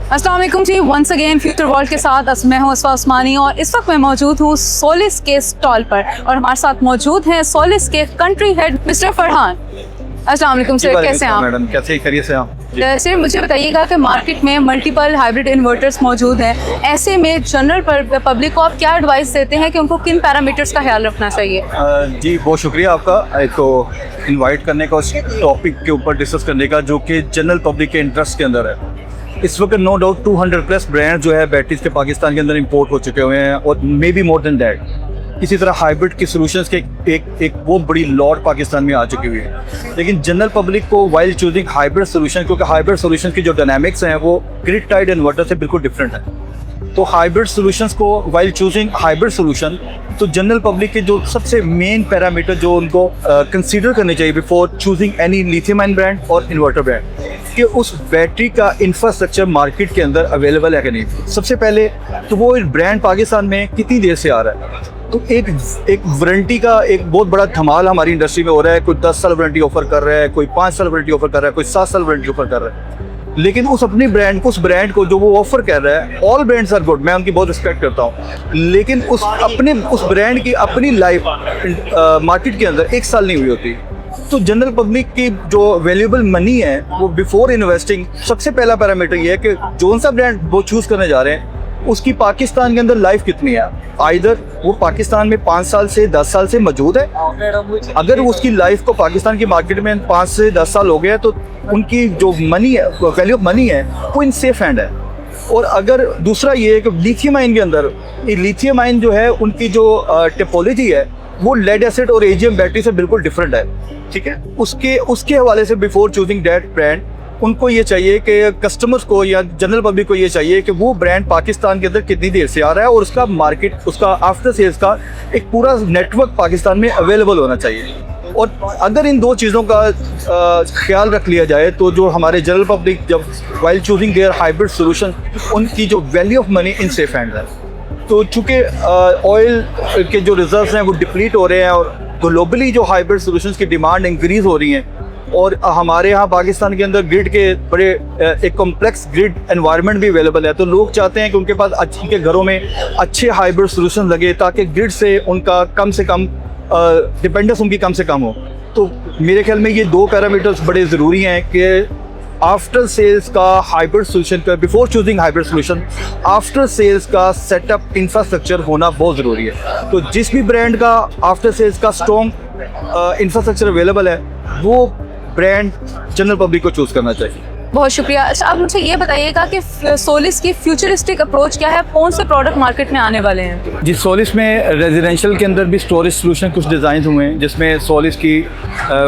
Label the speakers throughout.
Speaker 1: अस्सलाम वालेकुम जी, once again future world के साथ मैं हूँ अस्फा उस्मानी और इस वक्त मैं मौजूद हूँ सोलिस के स्टॉल पर और हमारे साथ मौजूद हैं सोलिस के कंट्री हेड मिस्टर फरहान। अस्सलाम वालेकुम सर, कैसे हैं आप?
Speaker 2: मैडम कैसे खैरियत से आप?
Speaker 1: सर मुझे बताइएगा कि मार्केट में मल्टीपल हाइब्रिड इन्वर्टर्स मौजूद हैं, ऐसे में जनरल पब्लिक को आप क्या एडवाइस देते हैं कि उनको किन पैरामीटर्स का ख्याल रखना चाहिए?
Speaker 2: जी बहुत शुक्रिया आपका तो इनवाइट करने का, उस टॉपिक के ऊपर डिस्कस करने का जो कि जनरल पब्लिक के इंटरेस्ट के अंदर है। इस वक्त नो डाउट 200+ ब्रांड जो है बैटरीज के पाकिस्तान के अंदर इंपोर्ट हो चुके हुए हैं और may be more than that. इसी तरह हाइब्रिड की सॉल्यूशंस के एक बहुत बड़ी लॉट पाकिस्तान में आ चुकी हुई है। लेकिन जनरल पब्लिक को वाइल चूजिंग हाइब्रिड सॉल्यूशन, क्योंकि हाइब्रिड सॉल्यूशन की जो डायनामिक्स हैं वो ग्रिड टाइड इन्वर्टर से बिल्कुल डिफरेंट है, तो हाइब्रिड सॉल्यूशंस को वाइल चूजिंग हाइब्रिड सॉल्यूशन तो जनरल पब्लिक के जो सबसे मेन पैरामीटर जो उनको कंसीडर करने चाहिए before choosing any lithium ion brand और इन्वर्टर ब्रांड, कि उस बैटरी का इंफ्रास्ट्रक्चर मार्केट के अंदर अवेलेबल है कि नहीं। सबसे पहले तो वो ब्रांड पाकिस्तान में कितनी देर से आ रहा है, तो एक वारंटी का एक बहुत बड़ा धमाल हमारी इंडस्ट्री में हो रहा है। कोई 10 साल वारंटी ऑफर कर रहा है, कोई 5 साल वारंटी ऑफर कर रहा है, कोई 7 साल वारंटी ऑफर कर रहा है। लेकिन उस ब्रांड को जो वो ऑफर कर रहा है, ऑल ब्रांड्स आर गुड, मैं उनकी बहुत रिस्पेक्ट करता हूँ, लेकिन उस ब्रांड की अपनी लाइफ मार्केट के अंदर 1 साल नहीं हुई होती। तो जनरल पब्लिक की जो वैल्यूएबल मनी है वो बिफोर इन्वेस्टिंग सबसे पहला पैरामीटर ये है कि कौन सा ब्रांड वो चूज़ करने जा रहे हैं उसकी पाकिस्तान के अंदर लाइफ कितनी है। आइदर वो पाकिस्तान में 5 साल से 10 साल से मौजूद है, अगर उसकी लाइफ को पाकिस्तान की मार्केट में 5 से 10 साल हो गया तो उनकी जो मनी है, वैल्यू ऑफ मनी है, वो इन सेफ हैंड है। और अगर दूसरा ये है कि लिथियम आयन के अंदर, लिथियम आयन जो है उनकी जो टिपोलॉजी है वो लेड एसिड और एजीएम बैटरी से बिल्कुल डिफरेंट है, ठीक है। उसके हवाले से बिफोर चूजिंग दैट ब्रांड उनको ये चाहिए कि कस्टमर्स को या जनरल पब्लिक को ये चाहिए कि वो ब्रांड पाकिस्तान के अंदर कितनी देर से आ रहा है और उसका मार्केट, उसका आफ्टर सेल्स का एक पूरा नेटवर्क पाकिस्तान में अवेलेबल होना चाहिए। और अगर इन दो चीज़ों का ख्याल रख लिया जाए तो जो हमारे जनरल पब्लिक जब while choosing their hybrid solution, उनकी जो value of money in safe hand है। तो चूँकि ऑयल के जो रिजर्व्स हैं वो डिप्लीट हो रहे हैं और ग्लोबली जो हाइब्रिड सोल्यूशंस की डिमांड इंक्रीज़ हो रही हैं और हमारे यहाँ पाकिस्तान के अंदर ग्रिड के बड़े एक कॉम्प्लेक्स ग्रिड एनवायरनमेंट भी अवेलेबल है, तो लोग चाहते हैं कि उनके पास उनके घरों में अच्छे हाइब्रिड सोल्यूशन लगे ताकि ग्रिड से उनका कम से कम डिपेंडेंस उनकी कम से कम हो। तो मेरे ख्याल में ये 2 पैरामीटर्स बड़े ज़रूरी हैं कि आफ्टर सेल्स का हाइब्रिड सोल्यूशन का, before choosing hybrid solution, after sales का सेटअप इंफ्रास्ट्रक्चर होना बहुत ज़रूरी है। तो जिस भी ब्रांड का आफ्टर सेल्स का स्ट्रॉन्ग इंफ्रास्ट्रक्चर अवेलेबल है वो ब्रांड जनरल पब्लिक को चूज़ करना चाहिए।
Speaker 1: बहुत शुक्रिया। अच्छा, आप मुझे ये बताइएगा कि सोलिस की फ्यूचरिस्टिक अप्रोच क्या है, कौन से प्रोडक्ट मार्केट में आने वाले हैं?
Speaker 2: जी, सोलिस में रेजिडेंशियल के अंदर भी स्टोरेज सोल्यूशन कुछ डिज़ाइन हुए हैं, जिसमें सोलिस की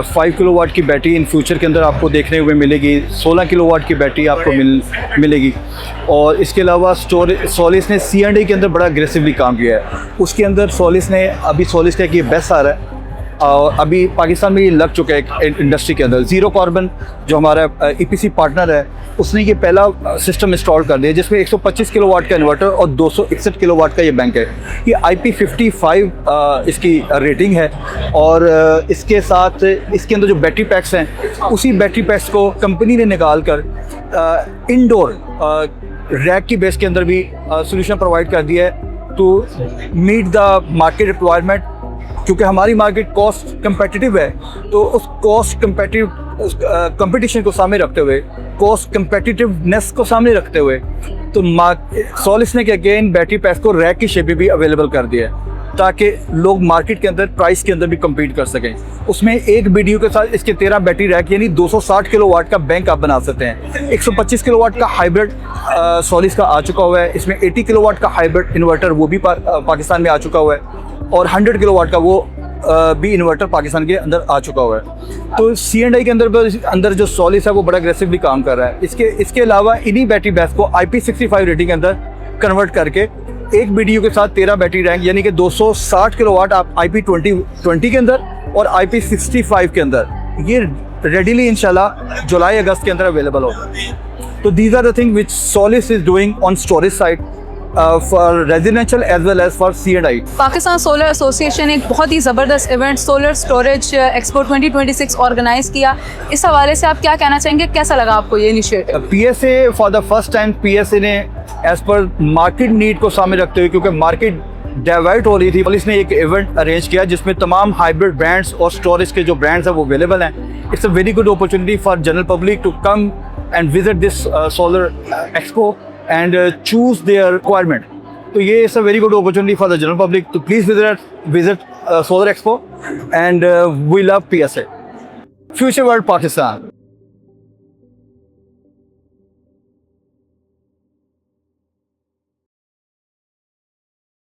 Speaker 2: 5 किलोवाट की बैटरी इन फ्यूचर के अंदर आपको देखने हुए मिलेगी, 16 किलोवाट की बैटरी आपको मिलेगी। और इसके अलावा सोलिस ने C&I के अंदर बड़ा अग्रेसिवली काम किया है। उसके अंदर सोलिस का एक ये बेस्ट आ रहा है, अभी पाकिस्तान में ये लग चुका है इंडस्ट्री के अंदर। ज़ीरो कार्बन जो हमारा EPC पार्टनर है उसने ये पहला सिस्टम इंस्टॉल कर दिया जिसमें 125 किलोवाट का इन्वर्टर और 261 किलोवाट का ये बैंक है। ये IP55 इसकी रेटिंग है और इसके साथ इसके अंदर जो बैटरी पैक्स हैं उसी बैटरी पैक्स को कंपनी ने निकाल कर इंडोर रैक की बेस के अंदर भी सोल्यूशन प्रोवाइड कर दिया है to meet the market requirement. क्योंकि हमारी मार्केट कॉस्ट कंपेटिटिव है, तो उस कॉस्ट कंपटीशन को सामने रखते हुए, कॉस्ट कंपेटिटिवनेस को सामने रखते हुए, तो सोलिस ने अगेन बैटरी पैक्स को रैक की शेप में भी अवेलेबल कर दिया है ताकि लोग मार्केट के अंदर प्राइस के अंदर भी कम्पीट कर सकें। उसमें एक BDU के साथ इसके 13 बैटरी रैक यानी 260 किलोवाट का बैंक आप बना सकते हैं। 125 किलोवाट का हाइब्रिड सोलिस का आ चुका हुआ है, इसमें 80 किलोवाट का हाइब्रिड इन्वर्टर वो भी पाकिस्तान में आ चुका हुआ है और 100 किलोवाट का वो भी इन्वर्टर पाकिस्तान के अंदर आ चुका हुआ है। तो C&I के अंदर जो सोलिस है वो बड़ा अग्रेसिवली काम कर रहा है। इसके अलावा इन्हीं बैटरी बैस को IP65 रेटिंग के अंदर कन्वर्ट करके एक BDU के साथ 13 बैटरी रैंक यानी कि 260 किलोवाट आप IP20 के अंदर और IP65 के अंदर ये रेडीली इंशाल्लाह जुलाई अगस्त के अंदर अवेलेबल होगा। तो these are the thing which Solis is doing on storage side. for residential as well as for C&I.
Speaker 1: Pakistan solar association एक बहुत ही ज़बरदस्त event solar storage expo 2026 organize किया। इस हवाले से आप क्या कहना चाहेंगे, कैसा लगा आपको ये initiative?
Speaker 2: PSA for the first time PSA ने एज पर मार्केट नीड को सामने रखते हुए, क्योंकि मार्केट डाइवर्ट हो रही थी, पुलिस ने एक इवेंट अरेंज किया जिसमें तमाम हाइब्रिड ब्रांड्स और स्टोरेज के जो ब्रांड्स हैं वो अवेलेबल हैं। It's a very good opportunity for general public to come and visit this solar expo and choose their requirement. तो ये it's a very good opportunity for the general public to please visit solar expo and we love PSA। Future world Pakistan.